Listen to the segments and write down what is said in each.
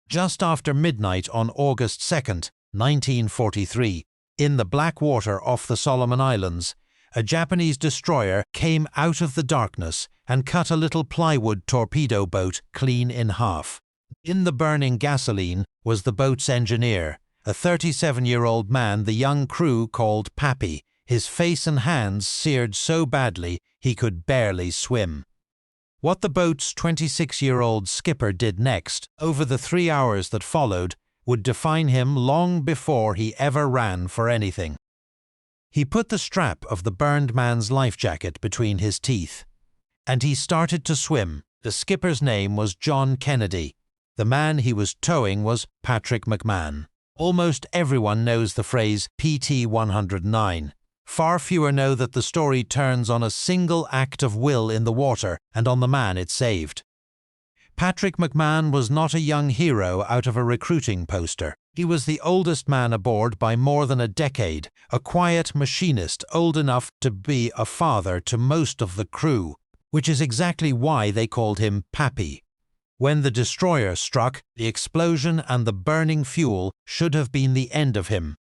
Just after midnight on August 2nd, 1943, in the black water off the Solomon Islands, a Japanese destroyer came out of the darkness and cut a little plywood torpedo boat clean in half. In the burning gasoline was the boat's engineer, a 37-year-old man the young crew called Pappy, his face and hands seared so badly he could barely swim. What the boat's 26-year-old skipper did next, over the 3 hours that followed, would define him long before he ever ran for anything. He put the strap of the burned man's life jacket between his teeth, and he started to swim. The skipper's name was John Kennedy. The man he was towing was Patrick McMahon. Almost everyone knows the phrase PT 109. Far fewer know that the story turns on a single act of will in the water and on the man it saved. Patrick McMahon was not a young hero out of a recruiting poster. He was the oldest man aboard by more than a decade, a quiet machinist old enough to be a father to most of the crew, which is exactly why they called him Pappy. When the destroyer struck, the explosion and the burning fuel should have been the end of him.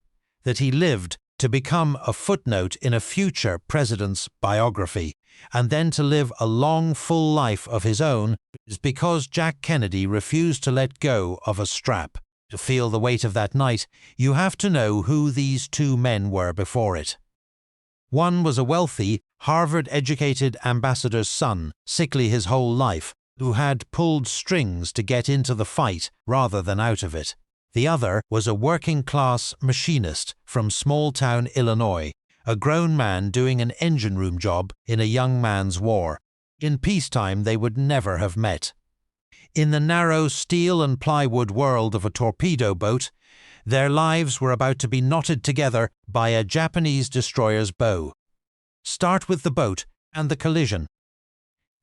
That he lived to become a footnote in a future president's biography, and then to live a long, full life of his own, is because Jack Kennedy refused to let go of a strap. To feel the weight of that night, you have to know who these two men were before it. One was a wealthy, Harvard-educated ambassador's son, sickly his whole life, who had pulled strings to get into the fight rather than out of it. The other was a working-class machinist from small-town Illinois, a grown man doing an engine room job in a young man's war. In peacetime they would never have met. In the narrow steel and plywood world of a torpedo boat, their lives were about to be knotted together by a Japanese destroyer's bow. Start with the boat and the collision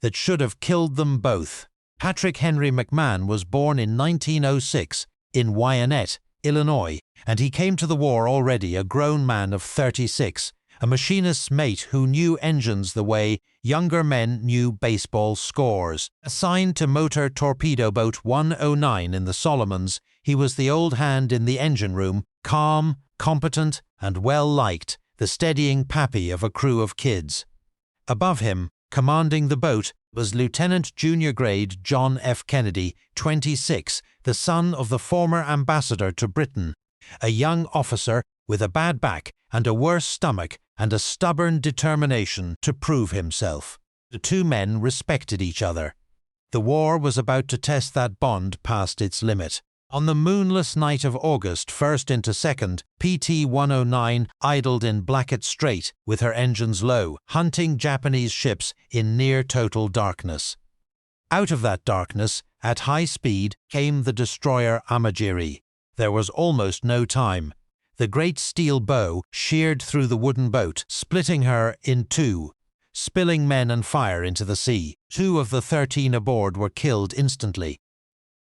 that should have killed them both. Patrick Henry McMahon was born in 1906 in Wyanett, Illinois, and he came to the war already a grown man of 36, a machinist's mate who knew engines the way younger men knew baseball scores. Assigned to motor torpedo boat 109 in the Solomons, he was the old hand in the engine room, calm, competent, and well-liked, the steadying Pappy of a crew of kids. Above him, commanding the boat, was Lieutenant Junior Grade John F. Kennedy, 26, the son of the former ambassador to Britain, a young officer with a bad back and a worse stomach and a stubborn determination to prove himself. The two men respected each other. The war was about to test that bond past its limit. On the moonless night of August 1st into 2nd, PT 109 idled in Blackett Strait with her engines low, hunting Japanese ships in near-total darkness. Out of that darkness, at high speed, came the destroyer Amagiri. There was almost no time. The great steel bow sheared through the wooden boat, splitting her in two, spilling men and fire into the sea. 2 of the 13 aboard were killed instantly.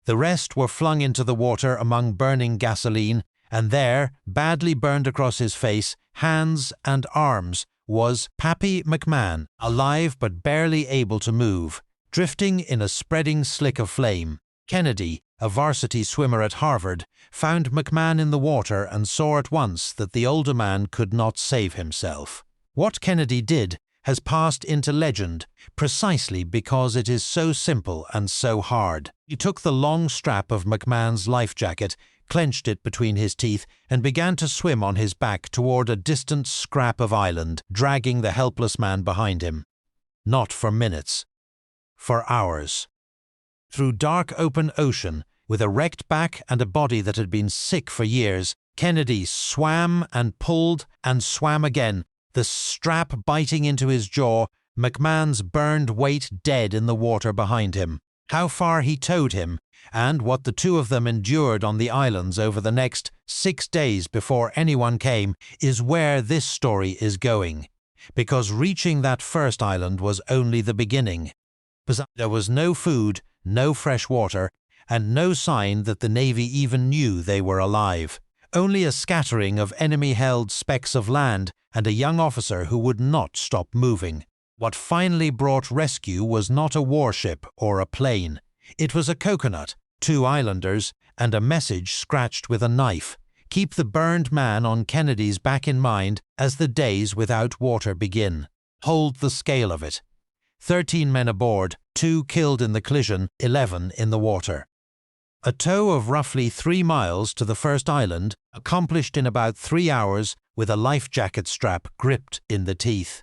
The rest were flung into the water among burning gasoline, and there, badly burned across his face, hands and arms, was Pappy McMahon, alive but barely able to move, drifting in a spreading slick of flame. Kennedy, a varsity swimmer at Harvard, found McMahon in the water and saw at once that the older man could not save himself. What Kennedy did has passed into legend precisely because it is so simple and so hard. He took the long strap of McMahon's life jacket, clenched it between his teeth, and began to swim on his back toward a distant scrap of island, dragging the helpless man behind him. Not for minutes. For hours. Through dark open ocean, with a wrecked back and a body that had been sick for years, Kennedy swam and pulled and swam again, the strap biting into his jaw, McMahon's burned weight dead in the water behind him. How far he towed him, and what the two of them endured on the islands over the next 6 days before anyone came, is where this story is going. Because reaching that first island was only the beginning. There was no food, no fresh water, and no sign that the Navy even knew they were alive. Only a scattering of enemy-held specks of land and a young officer who would not stop moving. What finally brought rescue was not a warship or a plane. It was a coconut, 2 islanders, and a message scratched with a knife. Keep the burned man on Kennedy's back in mind as the days without water begin. Hold the scale of it. 13 men aboard, 2 killed in the collision, 11 in the water. A tow of roughly 3 miles to the first island, accomplished in about 3 hours with a life jacket strap gripped in the teeth.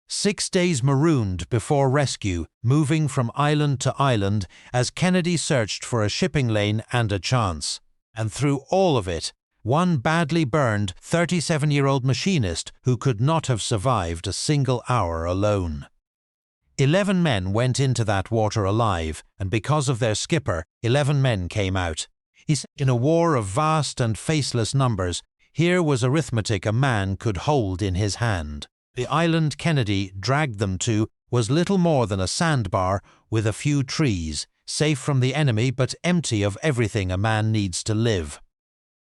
6 days marooned before rescue, moving from island to island as Kennedy searched for a shipping lane and a chance. And through all of it, one badly burned 37-year-old machinist who could not have survived a single hour alone. 11 men went into that water alive, and because of their skipper, 11 men came out. He said, in a war of vast and faceless numbers, here was arithmetic a man could hold in his hand. The island Kennedy dragged them to was little more than a sandbar with a few trees, safe from the enemy but empty of everything a man needs to live.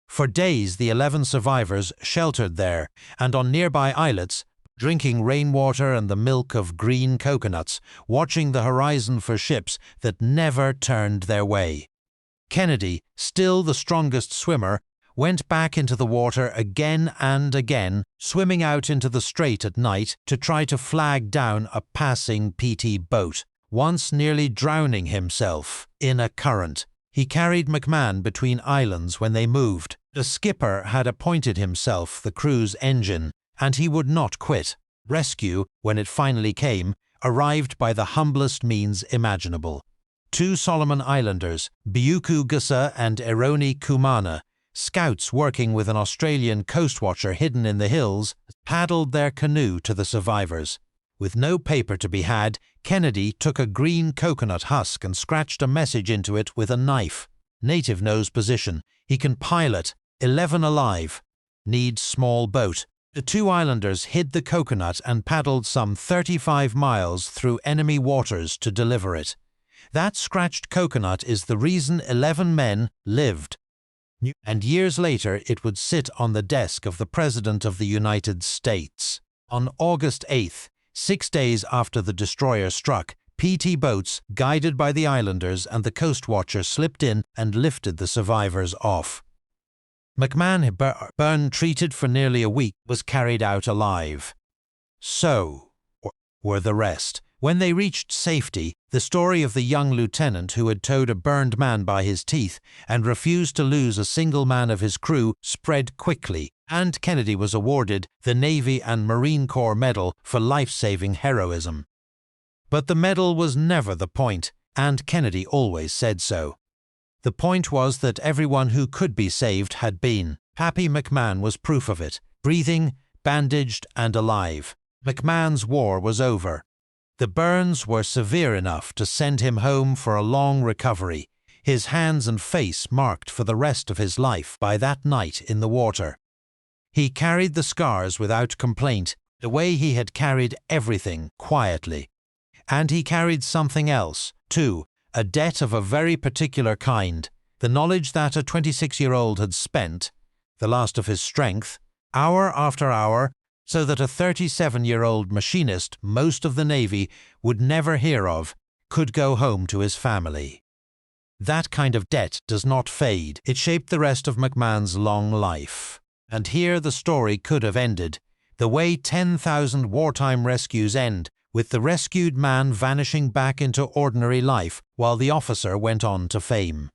For days the 11 survivors sheltered there, and on nearby islets, drinking rainwater and the milk of green coconuts, watching the horizon for ships that never turned their way. Kennedy, still the strongest swimmer, went back into the water again and again, swimming out into the strait at night to try to flag down a passing PT boat, once nearly drowning himself in a current. He carried McMahon between islands when they moved. The skipper had appointed himself the crew's engine, and he would not quit. Rescue, when it finally came, arrived by the humblest means imaginable. 2 Solomon Islanders, Biuku Gusa and Eroni Kumana, scouts working with an Australian coastwatcher hidden in the hills, paddled their canoe to the survivors. With no paper to be had, Kennedy took a green coconut husk and scratched a message into it with a knife. Native knows position. He can pilot. 11 alive. Needs small boat. The 2 islanders hid the coconut and paddled some 35 miles through enemy waters to deliver it. That scratched coconut is the reason 11 men lived. And years later it would sit on the desk of the President of the United States. On August 8th, 6 days after the destroyer struck, PT boats, guided by the islanders and the coast watcher, slipped in and lifted the survivors off. McMahon, burn treated for nearly a week, was carried out alive. So were the rest. When they reached safety, the story of the young lieutenant who had towed a burned man by his teeth and refused to lose a single man of his crew spread quickly, and Kennedy was awarded the Navy and Marine Corps Medal for life-saving heroism. But the medal was never the point, and Kennedy always said so. The point was that everyone who could be saved had been. Pappy McMahon was proof of it, breathing, bandaged and alive. McMahon's war was over. The burns were severe enough to send him home for a long recovery, his hands and face marked for the rest of his life by that night in the water. He carried the scars without complaint, the way he had carried everything quietly. And he carried something else, too, a debt of a very particular kind, the knowledge that a 26-year-old had spent, the last of his strength, hour after hour, so that a 37-year-old machinist most of the Navy would never hear of could go home to his family. That kind of debt does not fade. It shaped the rest of McMahon's long life. And here the story could have ended, the way 10,000 wartime rescues end, with the rescued man vanishing back into ordinary life while the officer went on to fame.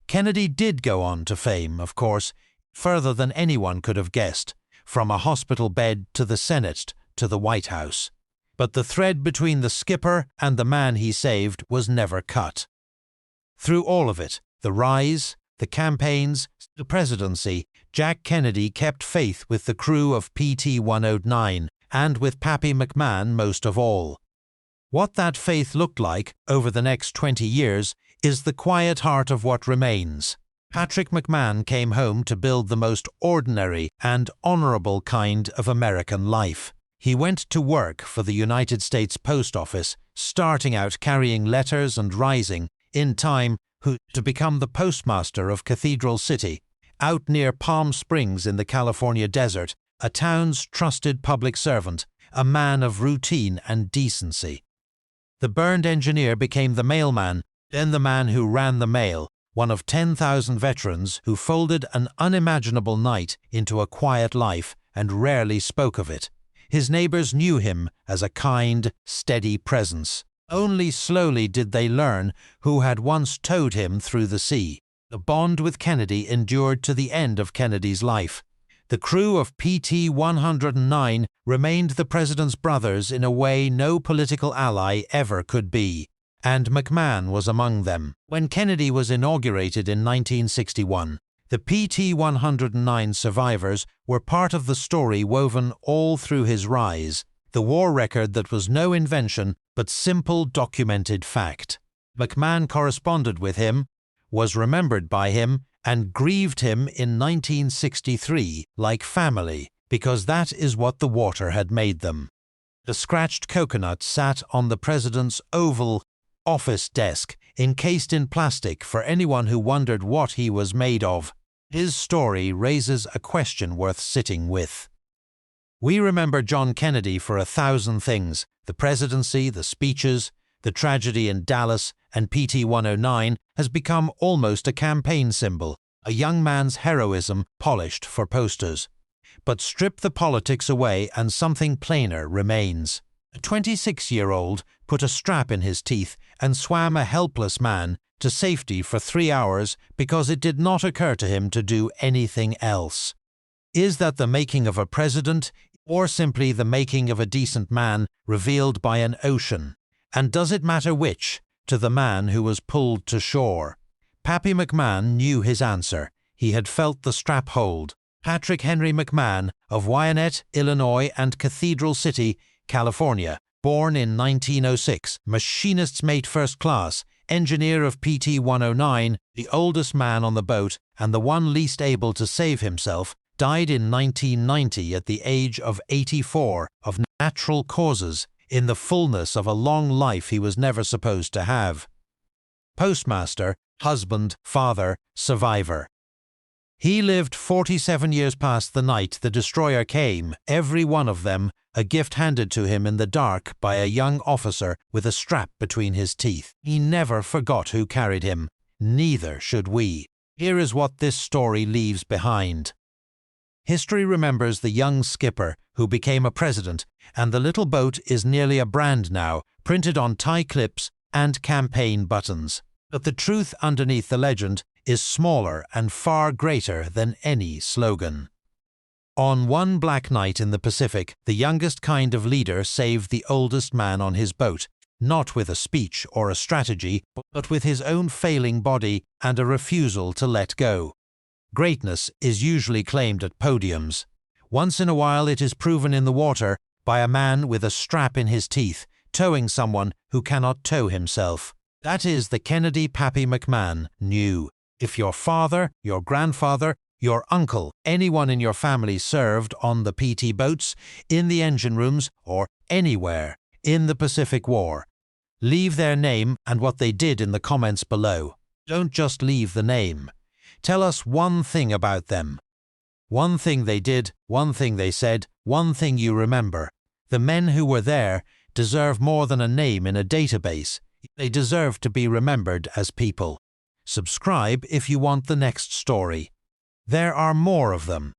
Kennedy did go on to fame, of course, further than anyone could have guessed, from a hospital bed to the Senate to the White House. But the thread between the skipper and the man he saved was never cut. Through all of it, the rise, the campaigns, the presidency, Jack Kennedy kept faith with the crew of PT-109, and with Pappy McMahon most of all. What that faith looked like over the next 20 years is the quiet heart of what remains. Patrick McMahon came home to build the most ordinary and honorable kind of American life. He went to work for the United States Post Office, starting out carrying letters and rising, in time, to become the postmaster of Cathedral City, out near Palm Springs in the California desert, a town's trusted public servant, a man of routine and decency. The burned engineer became the mailman, then the man who ran the mail, one of 10,000 veterans who folded an unimaginable night into a quiet life and rarely spoke of it. His neighbors knew him as a kind, steady presence. Only slowly did they learn who had once towed him through the sea. The bond with Kennedy endured to the end of Kennedy's life. The crew of PT-109 remained the president's brothers in a way no political ally ever could be, and McMahon was among them. When Kennedy was inaugurated in 1961, the PT-109 survivors were part of the story woven all through his rise, the war record that was no invention but simple documented fact. McMahon corresponded with him, was remembered by him, and grieved him in 1963 like family, because that is what the water had made them. The scratched coconut sat on the president's oval office desk, encased in plastic for anyone who wondered what he was made of. His story raises a question worth sitting with. We remember John Kennedy for 1,000 things: the presidency, the speeches, the tragedy in Dallas, and PT-109 has become almost a campaign symbol, a young man's heroism polished for posters. But strip the politics away and something plainer remains. A 26-year-old put a strap in his teeth and swam a helpless man to safety for 3 hours because it did not occur to him to do anything else. Is that the making of a president, or simply the making of a decent man revealed by an ocean? And does it matter which, to the man who was pulled to shore? Pappy McMahon knew his answer. He had felt the strap hold. Patrick Henry McMahon of Wyanett, Illinois and Cathedral City, California, born in 1906, machinist's mate first class, engineer of PT-109, the oldest man on the boat and the one least able to save himself, died in 1990 at the age of 84 of natural causes, in the fullness of a long life he was never supposed to have. Postmaster, husband, father, survivor. He lived 47 years past the night the destroyer came, every one of them a gift handed to him in the dark by a young officer with a strap between his teeth. He never forgot who carried him. Neither should we. Here is what this story leaves behind. History remembers the young skipper who became a president, and the little boat is nearly a brand now, printed on tie clips and campaign buttons. But the truth underneath the legend is smaller and far greater than any slogan. On one black night in the Pacific, the youngest kind of leader saved the oldest man on his boat, not with a speech or a strategy, but with his own failing body and a refusal to let go. Greatness is usually claimed at podiums. Once in a while it is proven in the water by a man with a strap in his teeth, towing someone who cannot tow himself. That is the Kennedy Pappy McMahon knew. If your father, your grandfather, your uncle, anyone in your family served on the PT boats, in the engine rooms, or anywhere in the Pacific War, leave their name and what they did in the comments below. Don't just leave the name. Tell us one thing about them. One thing they did, one thing they said, one thing you remember. The men who were there deserve more than a name in a database. They deserve to be remembered as people. Subscribe if you want the next story. There are more of them.